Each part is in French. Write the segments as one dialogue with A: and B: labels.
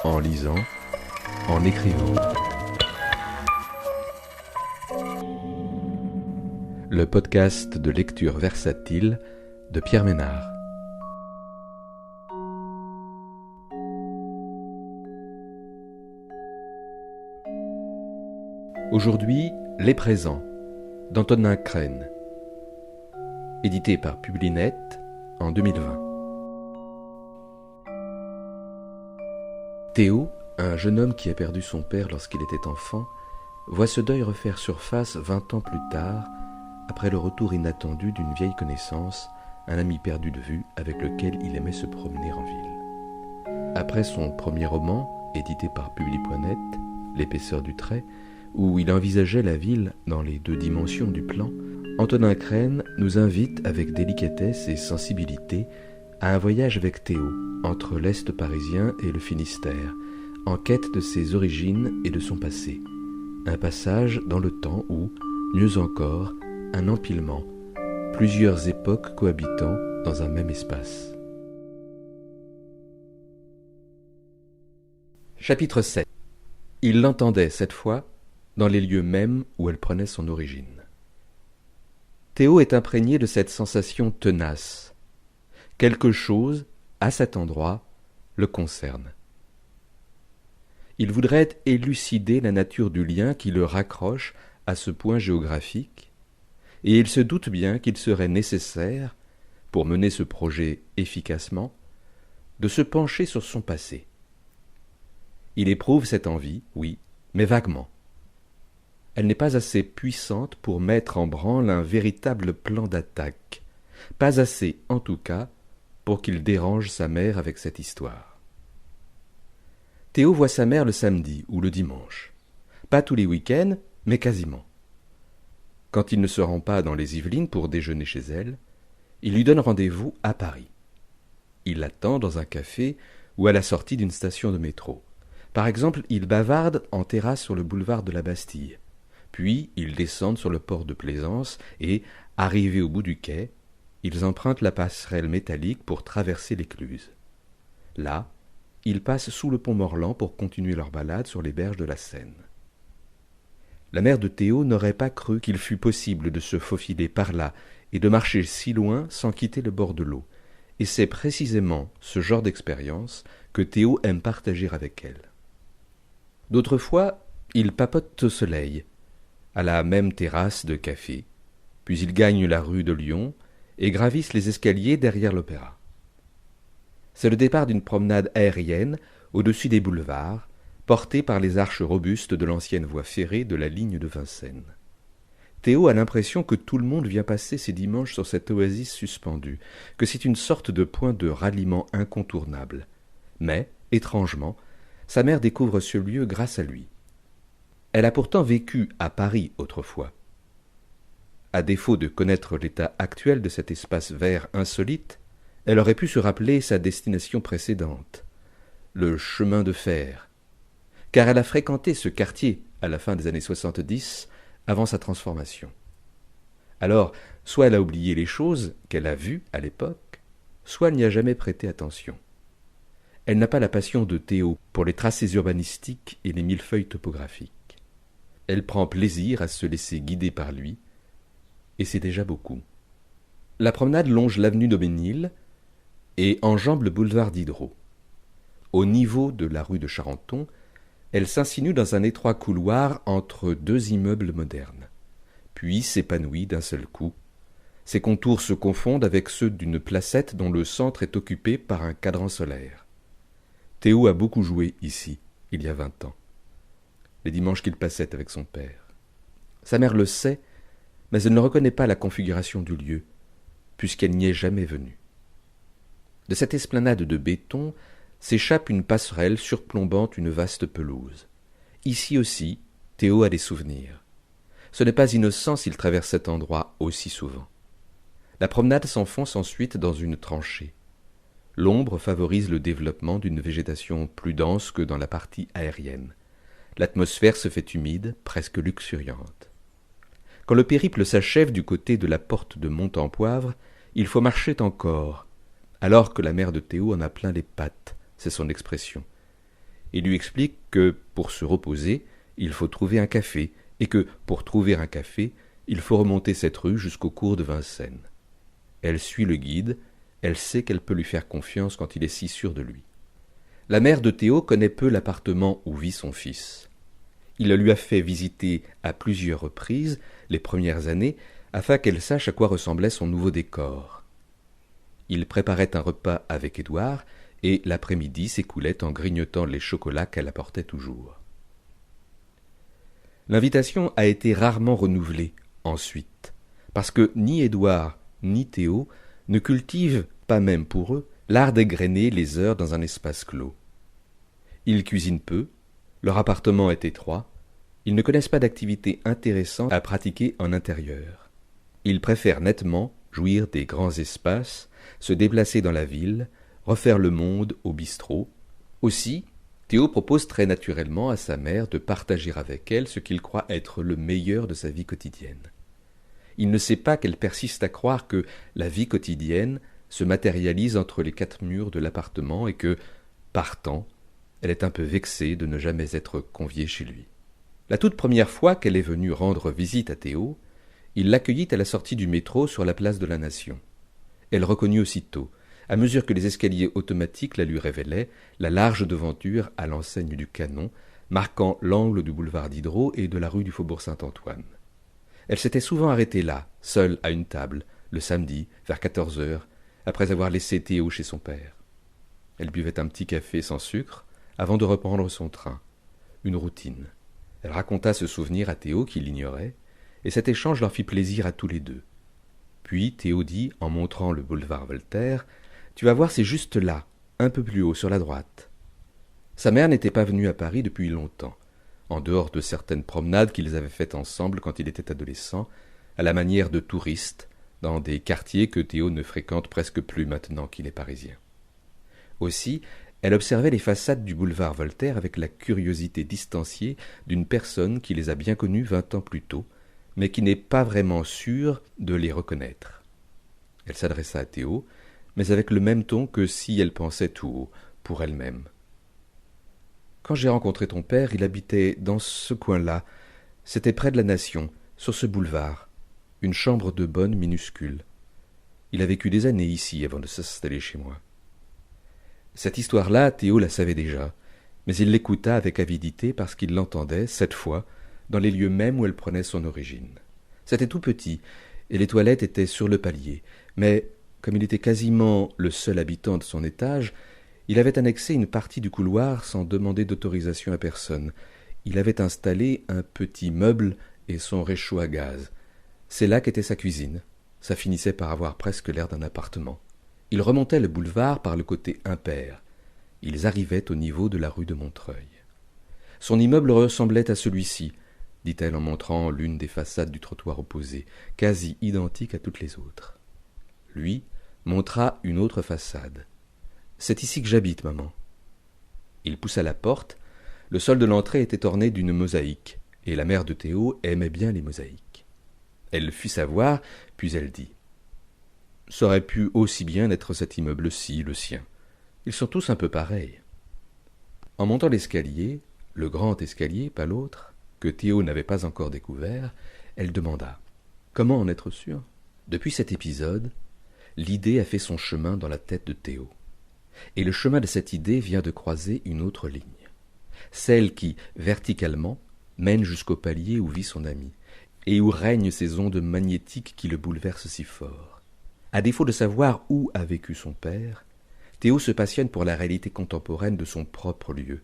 A: en lisant, en écrivant. Le podcast de lecture versatile de Pierre Ménard. Aujourd'hui, Les Présents, d'Antonin Crène, édité par Publinet en 2020. Théo, un jeune homme qui a perdu son père lorsqu'il était enfant, voit ce deuil refaire surface 20 ans plus tard, après le retour inattendu d'une vieille connaissance, un ami perdu de vue avec lequel il aimait se promener en ville. Après son premier roman, édité par Publi.net, L'épaisseur du trait, où il envisageait la ville dans les deux dimensions du plan, Antonin Crène nous invite avec délicatesse et sensibilité à un voyage avec Théo, entre l'Est parisien et le Finistère, en quête de ses origines et de son passé. Un passage dans le temps où, mieux encore, un empilement, plusieurs époques cohabitant dans un même espace. Chapitre 7. Il l'entendait cette fois dans les lieux mêmes où elle prenait son origine. Théo est imprégné de cette sensation tenace. Quelque chose, à cet endroit, le concerne. Il voudrait élucider la nature du lien qui le raccroche à ce point géographique, et il se doute bien qu'il serait nécessaire, pour mener ce projet efficacement, de se pencher sur son passé. Il éprouve cette envie, oui, mais vaguement. Elle n'est pas assez puissante pour mettre en branle un véritable plan d'attaque, pas assez, en tout cas, pour qu'il dérange sa mère avec cette histoire. Théo voit sa mère le samedi ou le dimanche. Pas tous les week-ends, mais quasiment. Quand il ne se rend pas dans les Yvelines pour déjeuner chez elle, il lui donne rendez-vous à Paris. Il l'attend dans un café ou à la sortie d'une station de métro. Par exemple, ils bavardent en terrasse sur le boulevard de la Bastille. Puis, ils descendent sur le port de Plaisance et, arrivés au bout du quai, ils empruntent la passerelle métallique pour traverser l'Écluse. Là, ils passent sous le pont Morland pour continuer leur balade sur les berges de la Seine. La mère de Théo n'aurait pas cru qu'il fût possible de se faufiler par là et de marcher si loin sans quitter le bord de l'eau, et c'est précisément ce genre d'expérience que Théo aime partager avec elle. D'autres fois, ils papotent au soleil, à la même terrasse de café, puis ils gagnent la rue de Lyon et gravissent les escaliers derrière l'Opéra. C'est le départ d'une promenade aérienne au-dessus des boulevards, portée par les arches robustes de l'ancienne voie ferrée de la ligne de Vincennes. Théo a l'impression que tout le monde vient passer ses dimanches sur cette oasis suspendue, que c'est une sorte de point de ralliement incontournable. Mais, étrangement, sa mère découvre ce lieu grâce à lui. Elle a pourtant vécu à Paris autrefois. À défaut de connaître l'état actuel de cet espace vert insolite, elle aurait pu se rappeler sa destination précédente, le chemin de fer, car elle a fréquenté ce quartier à la fin des années 70, avant sa transformation. Alors, soit elle a oublié les choses qu'elle a vues à l'époque, soit elle n'y a jamais prêté attention. Elle n'a pas la passion de Théo pour les tracés urbanistiques et les millefeuilles topographiques. Elle prend plaisir à se laisser guider par lui, et c'est déjà beaucoup. La promenade longe l'avenue d'Aubénil et enjambe le boulevard Diderot. Au niveau de la rue de Charenton, elle s'insinue dans un étroit couloir entre deux immeubles modernes, puis s'épanouit d'un seul coup. Ses contours se confondent avec ceux d'une placette dont le centre est occupé par un cadran solaire. Théo a beaucoup joué ici, il y a 20 ans, les dimanches qu'il passait avec son père. Sa mère le sait, mais elle ne reconnaît pas la configuration du lieu, puisqu'elle n'y est jamais venue. De cette esplanade de béton s'échappe une passerelle surplombant une vaste pelouse. Ici aussi, Théo a des souvenirs. Ce n'est pas innocent s'il traverse cet endroit aussi souvent. La promenade s'enfonce ensuite dans une tranchée. L'ombre favorise le développement d'une végétation plus dense que dans la partie aérienne. L'atmosphère se fait humide, presque luxuriante. Quand le périple s'achève du côté de la porte de Montempoivre, il faut marcher encore, alors que la mère de Théo en a plein les pattes, c'est son expression. Il lui explique que, pour se reposer, il faut trouver un café, et que, pour trouver un café, il faut remonter cette rue jusqu'au cours de Vincennes. Elle suit le guide, elle sait qu'elle peut lui faire confiance quand il est si sûr de lui. La mère de Théo connaît peu l'appartement où vit son fils. Il le lui a fait visiter à plusieurs reprises les premières années afin qu'elle sache à quoi ressemblait son nouveau décor. Il préparait un repas avec Édouard et l'après-midi s'écoulait en grignotant les chocolats qu'elle apportait toujours. L'invitation a été rarement renouvelée ensuite, parce que ni Édouard ni Théo ne cultivent, pas même pour eux, l'art d'égrener les heures dans un espace clos. Ils cuisinent peu, leur appartement est étroit, ils ne connaissent pas d'activité intéressante à pratiquer en intérieur. Ils préfèrent nettement jouir des grands espaces, se déplacer dans la ville, refaire le monde au bistrot. Aussi, Théo propose très naturellement à sa mère de partager avec elle ce qu'il croit être le meilleur de sa vie quotidienne. Il ne sait pas qu'elle persiste à croire que la vie quotidienne se matérialise entre les 4 murs de l'appartement et que, partant, elle est un peu vexée de ne jamais être conviée chez lui. La toute première fois qu'elle est venue rendre visite à Théo, il l'accueillit à la sortie du métro sur la place de la Nation. Elle reconnut aussitôt, à mesure que les escaliers automatiques la lui révélaient, la large devanture à l'enseigne du Canon, marquant l'angle du boulevard Diderot et de la rue du Faubourg Saint-Antoine. Elle s'était souvent arrêtée là, seule à une table, le samedi, vers 14 heures, après avoir laissé Théo chez son père. Elle buvait un petit café sans sucre, avant de reprendre son train. Une routine. Elle raconta ce souvenir à Théo qui l'ignorait, et cet échange leur fit plaisir à tous les deux. Puis Théo dit, en montrant le boulevard Voltaire, « Tu vas voir, c'est juste là, un peu plus haut, sur la droite. » Sa mère n'était pas venue à Paris depuis longtemps, en dehors de certaines promenades qu'ils avaient faites ensemble quand il était adolescent, à la manière de touristes, dans des quartiers que Théo ne fréquente presque plus maintenant qu'il est parisien. Aussi, elle observait les façades du boulevard Voltaire avec la curiosité distanciée d'une personne qui les a bien connues 20 ans plus tôt, mais qui n'est pas vraiment sûre de les reconnaître. Elle s'adressa à Théo, mais avec le même ton que si elle pensait tout haut, pour elle-même. « Quand j'ai rencontré ton père, il habitait dans ce coin-là. C'était près de la Nation, sur ce boulevard. Une chambre de bonne minuscule. Il a vécu des années ici avant de s'installer chez moi. » Cette histoire-là, Théo la savait déjà, mais il l'écouta avec avidité parce qu'il l'entendait, cette fois, dans les lieux mêmes où elle prenait son origine. C'était tout petit, et les toilettes étaient sur le palier, mais, comme il était quasiment le seul habitant de son étage, il avait annexé une partie du couloir sans demander d'autorisation à personne. Il avait installé un petit meuble et son réchaud à gaz. C'est là qu'était sa cuisine. Ça finissait par avoir presque l'air d'un appartement. Ils remontaient le boulevard par le côté impair. Ils arrivaient au niveau de la rue de Montreuil. Son immeuble ressemblait à celui-ci, dit-elle en montrant l'une des façades du trottoir opposé, quasi identique à toutes les autres. Lui montra une autre façade. « C'est ici que j'habite, maman. » Il poussa la porte. Le sol de l'entrée était orné d'une mosaïque, et la mère de Théo aimait bien les mosaïques. Elle le fit savoir, puis elle dit: « Ça aurait pu aussi bien être cet immeuble-ci, le sien. Ils sont tous un peu pareils. » En montant l'escalier, le grand escalier, pas l'autre, que Théo n'avait pas encore découvert, elle demanda: « Comment en être sûr ?» Depuis cet épisode, l'idée a fait son chemin dans la tête de Théo. Et le chemin de cette idée vient de croiser une autre ligne. Celle qui, verticalement, mène jusqu'au palier où vit son ami, et où règnent ces ondes magnétiques qui le bouleversent si fort. À défaut de savoir où a vécu son père, Théo se passionne pour la réalité contemporaine de son propre lieu,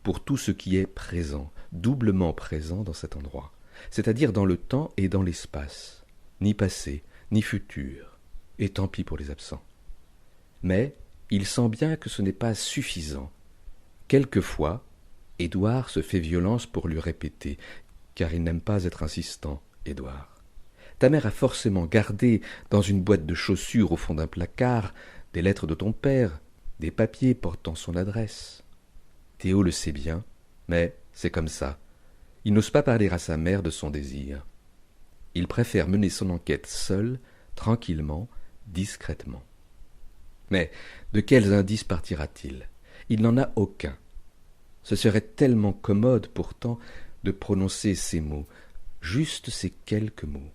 A: pour tout ce qui est présent, doublement présent dans cet endroit, c'est-à-dire dans le temps et dans l'espace, ni passé, ni futur, et tant pis pour les absents. Mais il sent bien que ce n'est pas suffisant. Quelquefois, Édouard se fait violence pour lui répéter, car il n'aime pas être insistant, Édouard. Ta mère a forcément gardé dans une boîte de chaussures au fond d'un placard des lettres de ton père, des papiers portant son adresse. Théo le sait bien, mais c'est comme ça. Il n'ose pas parler à sa mère de son désir. Il préfère mener son enquête seul, tranquillement, discrètement. Mais de quels indices partira-t-il? Il n'en a aucun. Ce serait tellement commode pourtant de prononcer ces mots, juste ces quelques mots.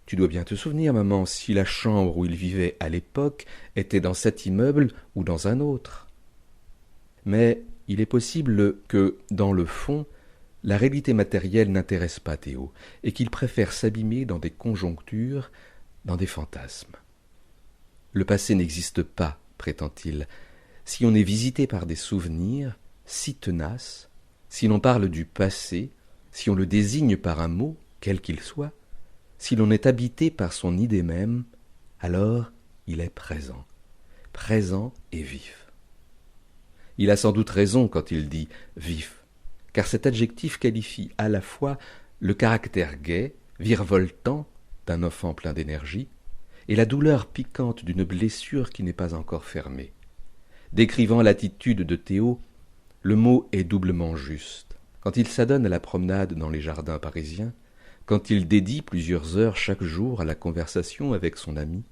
A: Tu dois bien te souvenir, maman, si la chambre où il vivait à l'époque était dans cet immeuble ou dans un autre. Mais il est possible que, dans le fond, la réalité matérielle n'intéresse pas Théo, et qu'il préfère s'abîmer dans des conjonctures, dans des fantasmes. Le passé n'existe pas, prétend-il. Si on est visité par des souvenirs si tenaces, si l'on parle du passé, si on le désigne par un mot, quel qu'il soit, si l'on est habité par son idée même, alors il est présent, présent et vif. Il a sans doute raison quand il dit « vif », car cet adjectif qualifie à la fois le caractère gai, virevoltant d'un enfant plein d'énergie, et la douleur piquante d'une blessure qui n'est pas encore fermée. Décrivant l'attitude de Théo, le mot est doublement juste. Quand il s'adonne à la promenade dans les jardins parisiens, quand il dédie plusieurs heures chaque jour à la conversation avec son ami,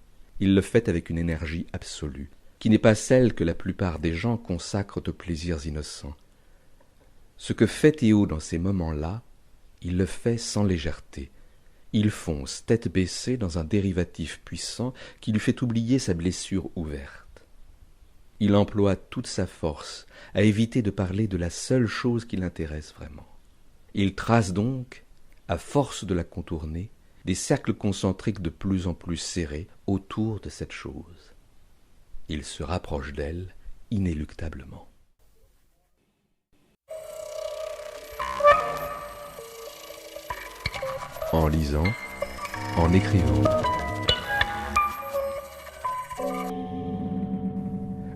A: il le fait avec une énergie absolue, qui n'est pas celle que la plupart des gens consacrent aux plaisirs innocents. Ce que fait Théo dans ces moments-là, il le fait sans légèreté. Il fonce, tête baissée, dans un dérivatif puissant qui lui fait oublier sa blessure ouverte. Il emploie toute sa force à éviter de parler de la seule chose qui l'intéresse vraiment. Il trace donc, à force de la contourner, des cercles concentriques de plus en plus serrés autour de cette chose. Il se rapproche d'elle inéluctablement. En lisant, en écrivant.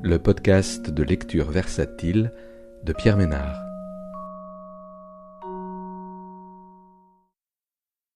A: Le podcast de lecture versatile de Pierre Ménard.